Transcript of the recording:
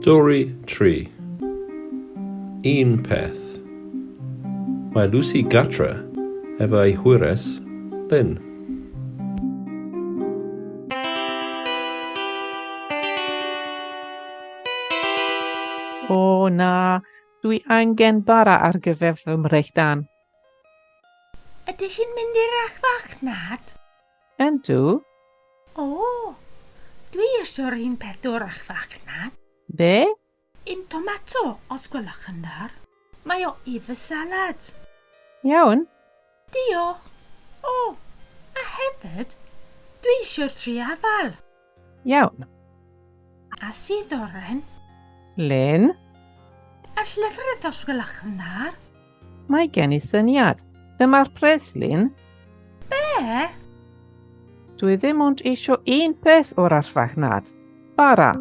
Stori 3. Un peth. Mae Lucy gatra efo ei hwyrus, Lynn. O na, dwi angen bara ar gyfer fy mreichdan. Ydych chi'n mynd i'r achfarchnad? Yndw, O, dwi eisiau'r un peth o'r achfarchnad. be? Un tomato, os gwelwch yn dar. Mae o i fy salad. Iawn, Diolch. O, a hefyd, dwi eisiau'r tri afal. iawn. A sydd oren, Lynn, a llyfrydd os gwelwch yn dar. mae gen i syniad. Dyma'r pres, Lynn. Be? Dwi ddim ond eisiau un peth o'r archfarchnad. Bara.